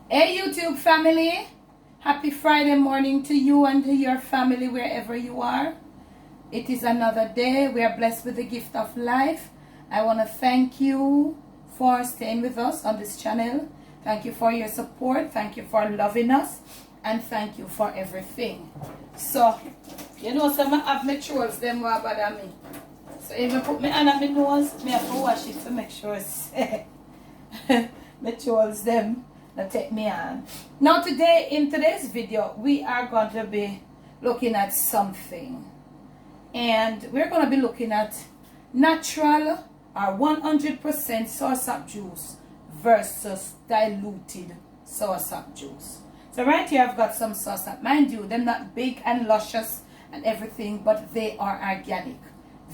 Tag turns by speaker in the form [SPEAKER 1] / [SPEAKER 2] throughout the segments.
[SPEAKER 1] Hey YouTube family, happy Friday morning to you and to your family wherever you are. It is another day. We are blessed with the gift of life. I want to thank you for staying with us on this channel. Thank you for your support. Thank you for loving us. And thank you for everything. So, you know, some have my trolls, them will bother me. So if I put my hand on my nose, I have to wash it to make sure it's my trolls, them. Now take me on. Now today, in today's video, we are going to be looking at something. And we're going to be looking at natural or 100% Soursop juice versus diluted Soursop juice. So right here I've got some Soursop. Mind you, they're not big and luscious and everything, but they are organic.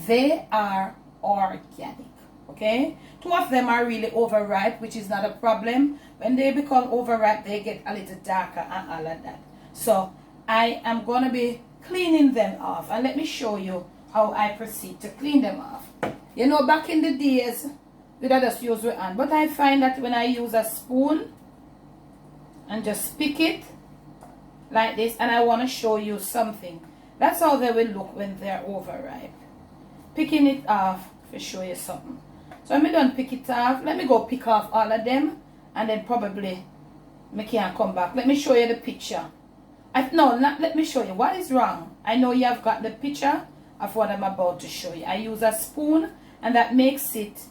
[SPEAKER 1] They are organic. Okay, 2 of them are really overripe, which is not a problem. When they become overripe, they get a little darker and all of that. So I am going to be cleaning them off, and let me show you how I proceed to clean them off. You know, back in the days, we just use my hand, but I find that when I use a spoon and just pick it like this, and I want to show you something. That's how they will look when they're overripe. Picking it off to show you something. So when I done pick it off, let me go pick off all of them, and then probably I can come back. Let me show you the picture. Let me show you what is wrong. I know you have got the picture of what I'm about to show you. I use a spoon, and that makes it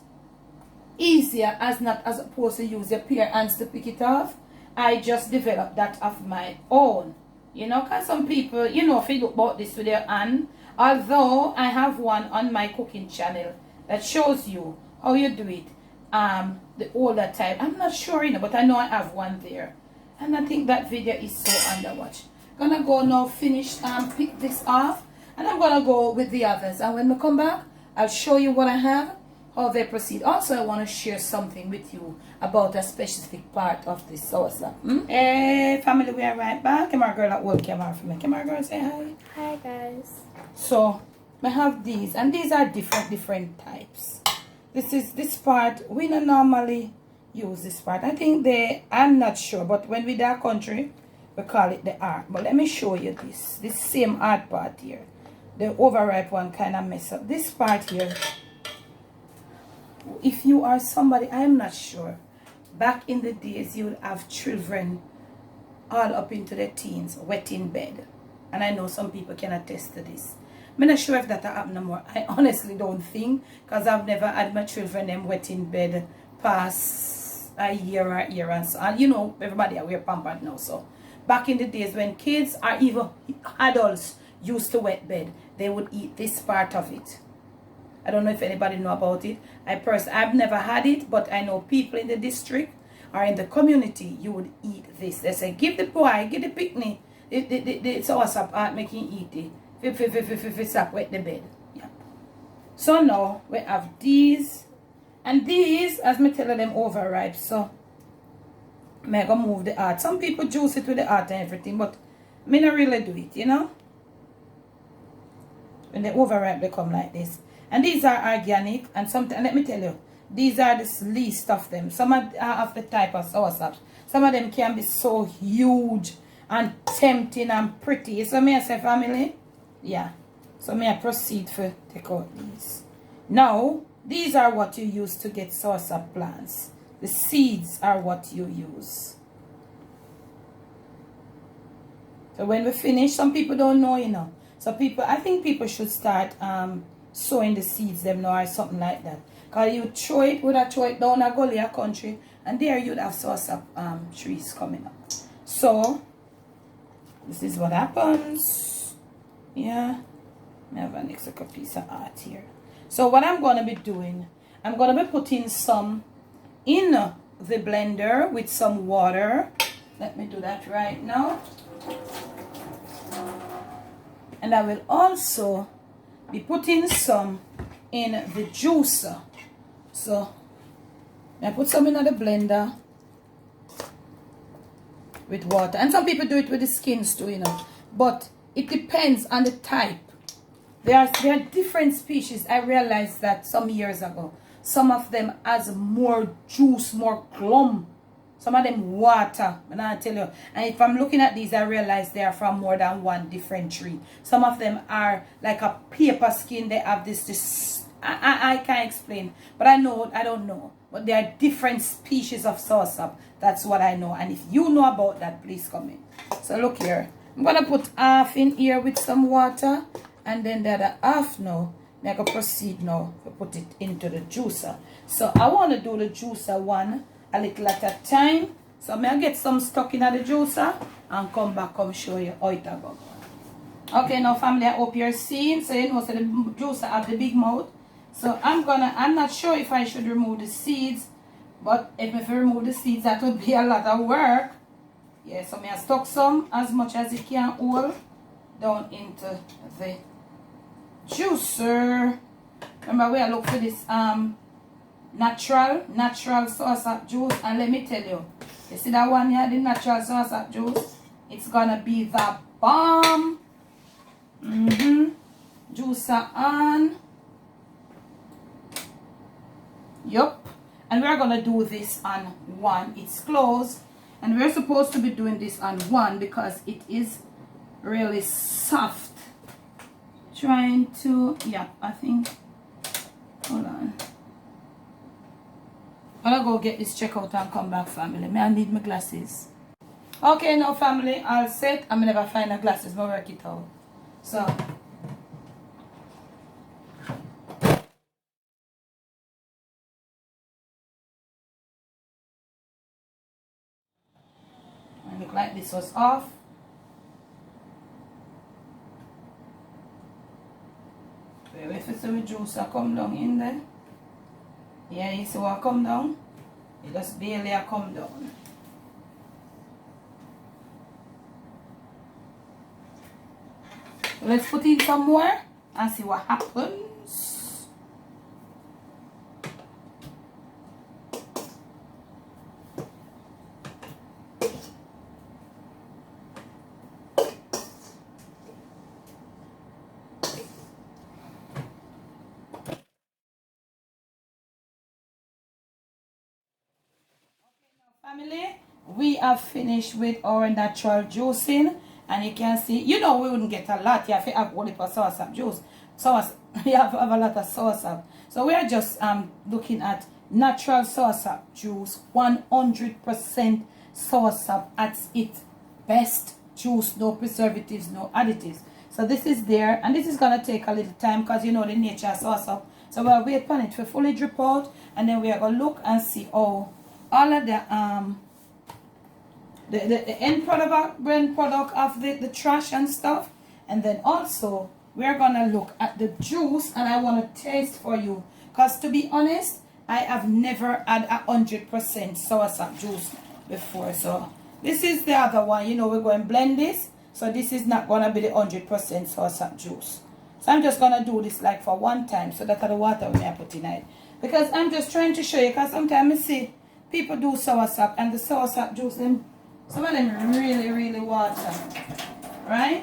[SPEAKER 1] easier as opposed to use your bare hands to pick it off. I just developed that of my own. You know, because some people, you know, if you look about this with your hand, although I have one on my cooking channel that shows you how you do it, the older type. I'm not sure, you know, but I know I have one there. And I think that video is so underwatch. Gonna go now finish pick this off, and I'm gonna go with the others, and when we come back I'll show you what I have, how they proceed. Also I want to share something with you about a specific part of this sauce. Hey family, we are right back. Come on girl, that will come out for me. Come on girl, say hi.
[SPEAKER 2] Hi guys.
[SPEAKER 1] So I have these, and these are different types. This part we don't normally use this part. I think I'm not sure, but when we do our country we call it the art. But let me show you this same art part here. The overripe one kind of mess up this part here. If you are somebody, I'm not sure, back in the days you would have children all up into their teens wet in bed, and I know some people can attest to this. I'm not sure if that happen no more. I honestly don't think, because I've never had my children them wet in bed past a year or and so. And you know, everybody are wear pampered now. So back in the days when kids or even adults used to wet bed, they would eat this part of it. I don't know if anybody know about it. I've never had it, but I know people in the district or in the community, you would eat this. They say, give the boy, give the picnic, the Soursop art making eat it. If stop wet the bed. Yeah. So now we have these, and these, as me tell them, overripe. So I'm gonna move the art. Some people juice it with the art and everything, but me not really do it, you know. When they overripe, they come like this. And these are organic, and sometimes, let me tell you, these are the least of them. Some are of the type of Soursop. Some of them can be so huge and tempting and pretty. So me I say, family, yeah. So may I proceed to take out these. Now, these are what you use to get Soursop plants. The seeds are what you use. So when we finish, some people don't know, you know. So I think people should start sowing the seeds them now or something like that. Because you throw it down a gully a country, and there you'd have Soursop trees coming up. So this is what happens. Yeah, I have an extra piece of art here. So what I'm going to be doing, I'm going to be putting some in the blender with some water. Let me do that right now. And I will also be putting some in the juicer. So I put some in the blender with water. And some people do it with the skins too, you know. But it depends on the type. There are different species. I realized that some years ago. Some of them has more juice, more clump Some of them water, and I tell you. And if I'm looking at these, I realize they are from more than one different tree. Some of them are like a paper skin. They have this. I can't explain, but I don't know. But there are different species of soursop. That's what I know. And if you know about that, please comment. So look here. I'm gonna put half in here with some water, and then the other half now. I'm gonna proceed now to put it into the juicer. So I want to do the juicer one a little at a time. So I'm gonna get some stuck in the juicer and come back, come show you how it go. Okay, now family, I hope you're seeing. So you know, so the juicer have the big mouth. So I'm not sure if I should remove the seeds, but if I remove the seeds, that would be a lot of work. Yeah, so I stuck some as much as it can hold down into the juicer. Remember where I look for this natural soursop juice, and let me tell you, you see that one here, the natural soursop juice, it's gonna be the bomb. Juicer on. Yup. And we're gonna do this on 1. It's closed, and we're supposed to be doing this on 1 because it is really soft. Trying to, yeah, I think, hold on. I'll go get this check out and come back, family. May I need my glasses? Okay, now family, I'll set. I'm never find the glasses, but work it out. So I look like this was off. If it's the juice I come down in there. Yeah, you see what come down? It just barely come down. Let's put in some more and see what happens. Family, we have finished with our natural juicing, and you can see, you know, we wouldn't get a lot. You have to have only for soursop juice. You have to have a lot of soursop. So we are just looking at natural soursop juice, 100% soursop at its best juice, no preservatives, no additives. So this is there, and this is gonna take a little time because you know the nature of soursop. So we'll wait for it to fully drip out, and then we are gonna look and see how all of the end product of the trash and stuff. And then also we're gonna look at the juice, and I want to taste for you, because to be honest, I have never had 100% soursop juice before. So this is the other one, you know, we're going to blend this, so this is not gonna be the 100% soursop juice. So I'm just gonna do this like for one time, so that the water we may put in it, because I'm just trying to show you, because sometimes I see people do soursop, and the soursop juice, some of them really water, right?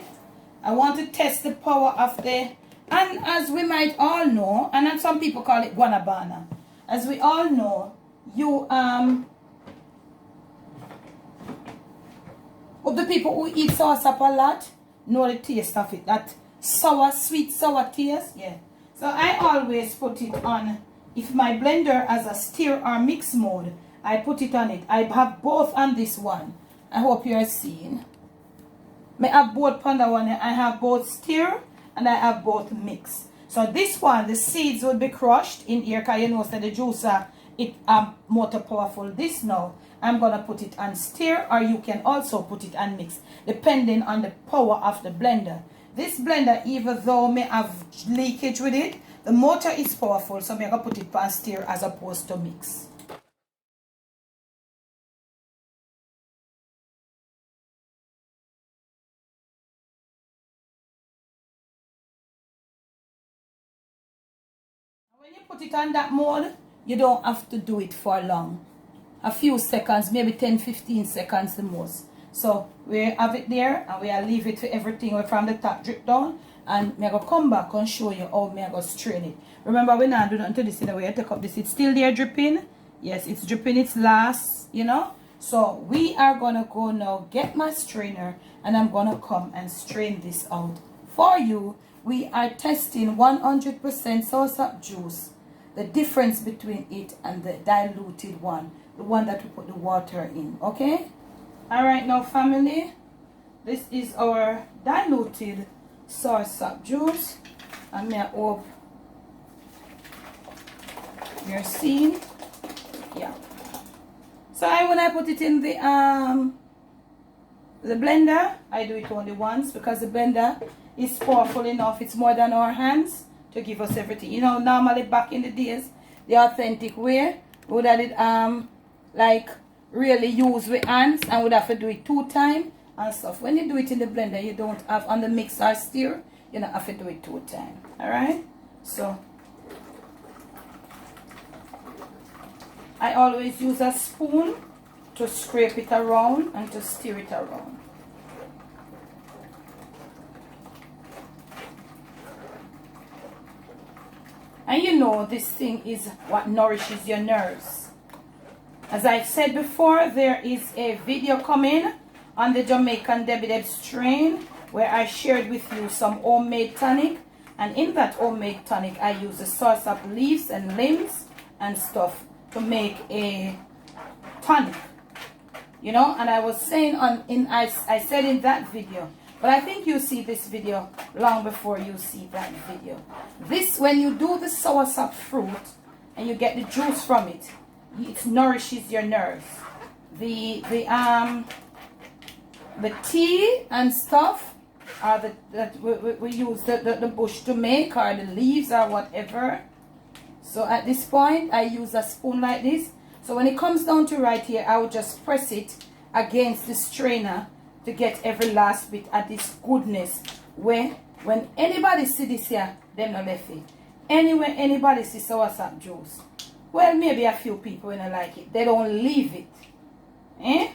[SPEAKER 1] I want to test the power of the, and as we might all know, and then some people call it guanabana. As we all know, you of the people who eat soursop a lot know the taste of it, that sweet sour taste. Yeah. So I always put it on, if my blender has a stir or mix mode, I put it on it. I have both on this one. I hope you are seeing. I have both on the one. I have both stir and I have both mix. So this one, the seeds will be crushed in here, because you know that the juicer, it more powerful. This now, I'm gonna put it on stir, or you can also put it on mix, depending on the power of the blender. This blender, even though may have leakage with it, the motor is powerful, so I'm gonna put it on stir as opposed to mix. When you put it on that mode, you don't have to do it for long. A few seconds, maybe 10-15 seconds the most. So we have it there, and we'll leave it for everything from the top drip down. And I'm going to come back and show you how I'm going to strain it. Remember, we're not doing nothing to this in the way I take up this. It's still there dripping. Yes, it's dripping its last, you know. So we are gonna go now get my strainer, and I'm gonna come and strain this out for you. We are testing 100% Soursop juice, the difference between it and the diluted one, the one that we put the water in. Okay, all right, now family, this is our diluted Soursop juice, and I hope you're seeing. Yeah, so when I put it in the blender, I do it only once, because the blender is powerful enough. It's more than our hands to give us everything. You know, normally back in the days, the authentic way, we would have it like really use with hands, and would have to do it 2 times and stuff. When you do it in the blender, you don't have on the mixer stir, you don't have to do it 2 times. All right, so I always use a spoon to scrape it around and to stir it around. And you know, this thing is what nourishes your nerves. As I've said before, there is a video coming on the Jamaican Debbie Deb strain where I shared with you some homemade tonic. And in that homemade tonic, I use the Soursop leaves and limbs and stuff to make a tonic. You know, and I was saying I said in that video, but I think you see this video long before you see that video. This, when you do the Soursop fruit and you get the juice from it, it nourishes your nerves. The tea and stuff, or that we use the bush to make, or the leaves or whatever. So at this point, I use a spoon like this. So when it comes down to right here, I will just press it against the strainer to get every last bit of this goodness. Where when anybody see this here, them not left it. Anywhere anybody see Soursop juice, well, maybe a few people when I like it, they don't leave it. Eh?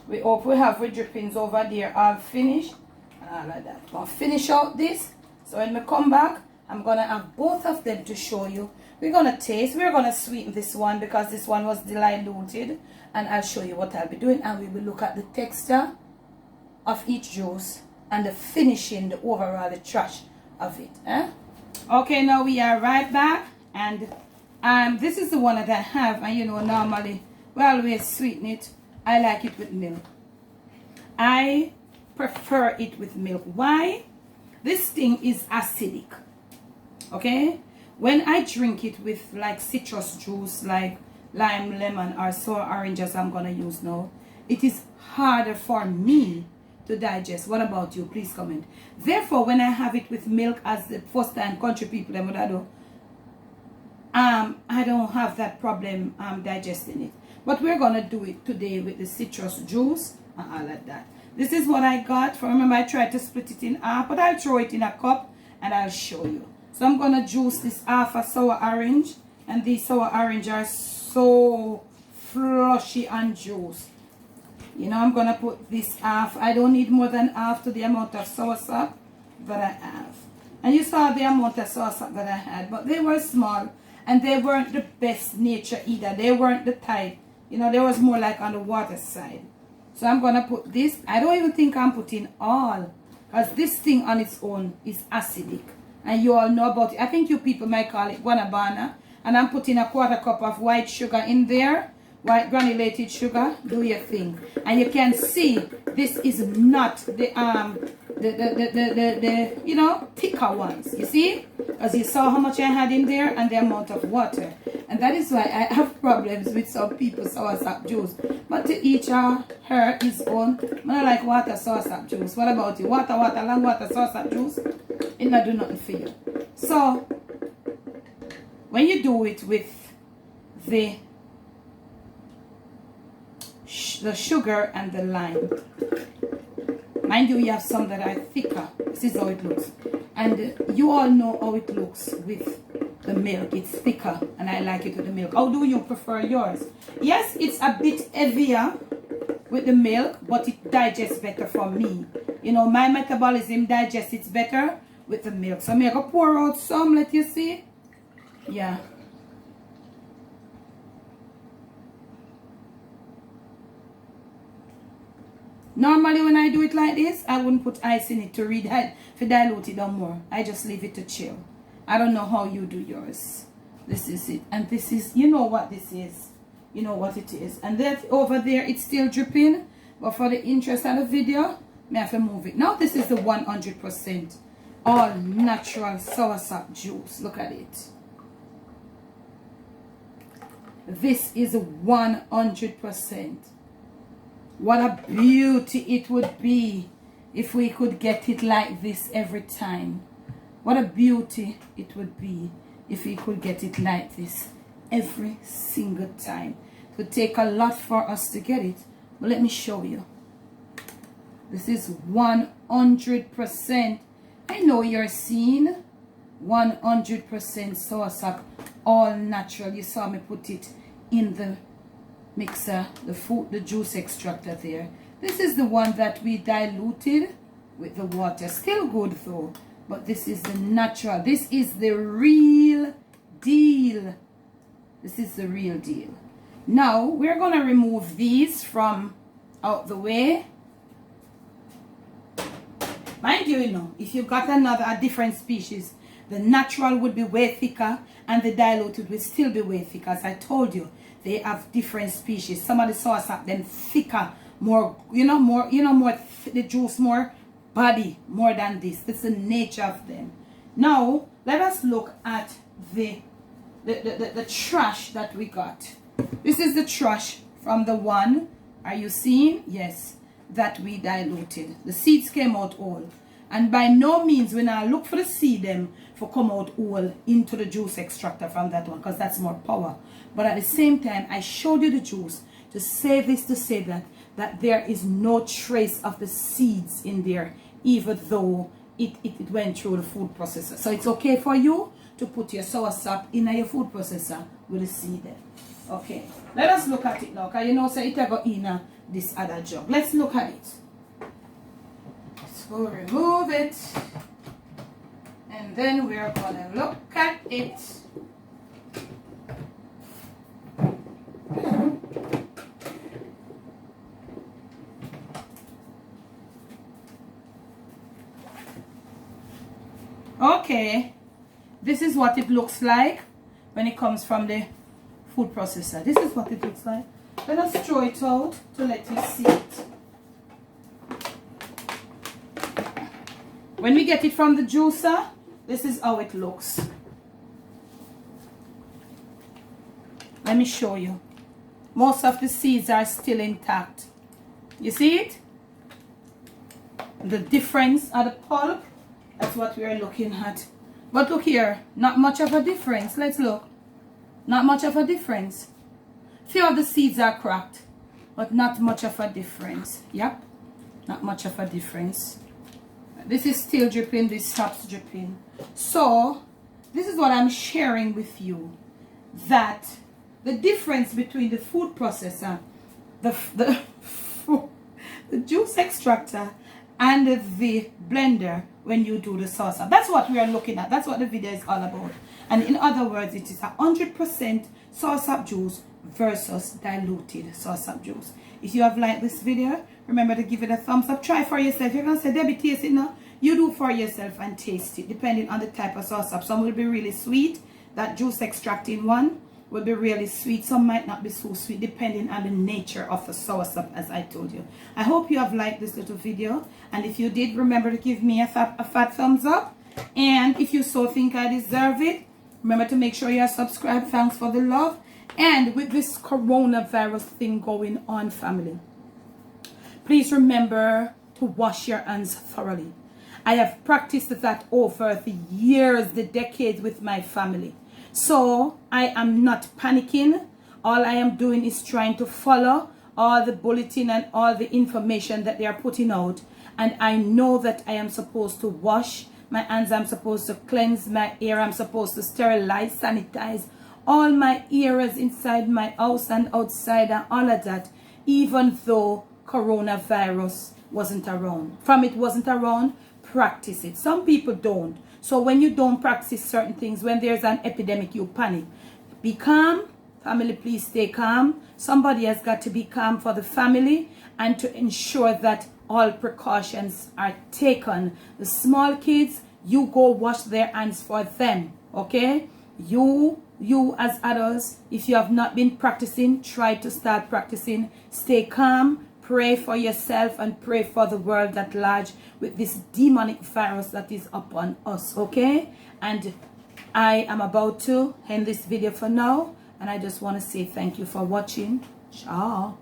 [SPEAKER 1] We hope we have our drippings over there all finished. And all like that. I'll finish out this. So when we come back, I'm going to have both of them to show you. We're going to taste. We're going to sweeten this one because this one was diluted. And I'll show you what I'll be doing. And we will look at the texture of each juice and the finishing, the overall, the trash of it. Eh? Okay, now we are right back. And this is the one that I have. And you know, normally, we always sweeten it. I like it with milk. I prefer it with milk. Why? This thing is acidic. Okay, when I drink it with like citrus juice, like lime, lemon, or sour orange, as I'm gonna use now, it is harder for me to digest. What about you? Please comment. Therefore, when I have it with milk, as the first time country people them would do, I don't have that problem digesting it. But we're gonna do it today with the citrus juice and all like that. This is what I got. For remember, I tried to split it in half, but I'll throw it in a cup and I'll show you. So I'm going to juice this half a sour orange. And these sour orange are so flushy and juice. You know, I'm going to put this half. I don't need more than half to the amount of Soursop that I have. And you saw the amount of Soursop that I had. But they were small. And they weren't the best nature either. They weren't the type. You know, they was more like on the water side. So I'm going to put this. I don't even think I'm putting all. Because this thing on its own is acidic. And you all know about it. I think you people might call it guanabana. And I'm putting a 1/4 cup of white sugar in there. White granulated sugar. Do your thing. And you can see this is not the you know, thicker ones. You see? Because you saw how much I had in there and the amount of water. And that is why I have problems with some people's Soursop juice. But to each her his own. I like water Soursop juice. What about you? Water, long water Soursop juice? It not do nothing for you. So, when you do it with the sugar and the lime, mind you, you have some that are thicker. This is how it looks. And you all know how it looks with the milk. It's thicker and I like it with the milk. How do you prefer yours? Yes, it's a bit heavier with the milk, but it digests better for me. You know, my metabolism digests it better with the milk. So I'm going to pour out some, let you see. Yeah. Normally when I do it like this, I wouldn't put ice in it to dilute it down more. I just leave it to chill. I don't know how you do yours. This is it. And this is, you know what this is. You know what it is. And that over there, it's still dripping. But for the interest of the video, I have to move it. Now this is the 100% all natural soursop juice. Look at it. This is 100%. What a beauty it would be if we could get it like this every time. What a beauty it would be if we could get it like this every single time. It would take a lot for us to get it, but let me show you. This is 100%. I know you're seeing 100% soursop, all natural. You saw me put it in the mixer, the juice extractor there. This is the one that we diluted with the water. Still good though, but this is the natural. This is the real deal. This is the real deal. Now we're going to remove these from out the way. Mind you, if you got a different species, the natural would be way thicker and the diluted would still be way thicker. As I told you, they have different species. Some of the soursop then thicker, more, the juice more body, more than this. It's the nature of them. Now, let us look at the trash that we got. This is the trash from the one, are you seeing? Yes, that we diluted. The seeds came out all. And by no means when I look for the seed them for come out all into the juice extractor from that one, because that's more power. But at the same time, I showed you the juice to say this, to say that there is no trace of the seeds in there, even though it went through the food processor. So it's okay for you to put your soursop in your food processor with the seed there. Okay, let us look at it now, because so it go in this other jug. Let's look at it. We'll remove it, and then we're gonna look at it. Okay, this is what it looks like when it comes from the food processor. This is what it looks like. Let us throw it out to let you see it. When we get it from the juicer, this is how it looks. Let me show you. Most of the seeds are still intact. You see it? The difference of the pulp, that's what we are looking at. But look here, not much of a difference. Let's look. Not much of a difference. Few of the seeds are cracked, but not much of a difference. Yep, not much of a difference. This is still dripping, this stops dripping. So this is what I'm sharing with you, that the difference between the food processor, the juice extractor, and the blender when you do the sauce. That's what we are looking at. That's what the video is all about. And in other words, it is 100% soursop juice versus diluted soursop juice. If you have liked this video, remember to give it a thumbs up. Try for yourself. You're going to say, Debbie, taste it now. You do for yourself and taste it, depending on the type of soursop. Some will be really sweet. That juice extracting one will be really sweet. Some might not be so sweet, depending on the nature of the soursop, as I told you. I hope you have liked this little video. And if you did, remember to give me a fat thumbs up. And if you so think I deserve it, remember to make sure you are subscribed. Thanks for the love. And with this coronavirus thing going on, family, please remember to wash your hands thoroughly. I have practiced that over the years, the decades with my family. So I am not panicking. All I am doing is trying to follow all the bulletin and all the information that they are putting out. And I know that I am supposed to wash my hands. I'm supposed to cleanse my ear. I'm supposed to sterilize, sanitize all my areas inside my house and outside and all of that, even though coronavirus wasn't around. From it wasn't around, practice it. Some people don't. So when you don't practice certain things, when there's an epidemic, you panic. Be calm. Family, please stay calm. Somebody has got to be calm for the family and to ensure that all precautions are taken. The small kids, you go wash their hands for them, okay? You as adults, if you have not been practicing, try to start practicing. Stay calm, pray for yourself, and pray for the world at large with this demonic virus that is upon us, okay? And I am about to end this video for now, and I just want to say thank you for watching. Ciao.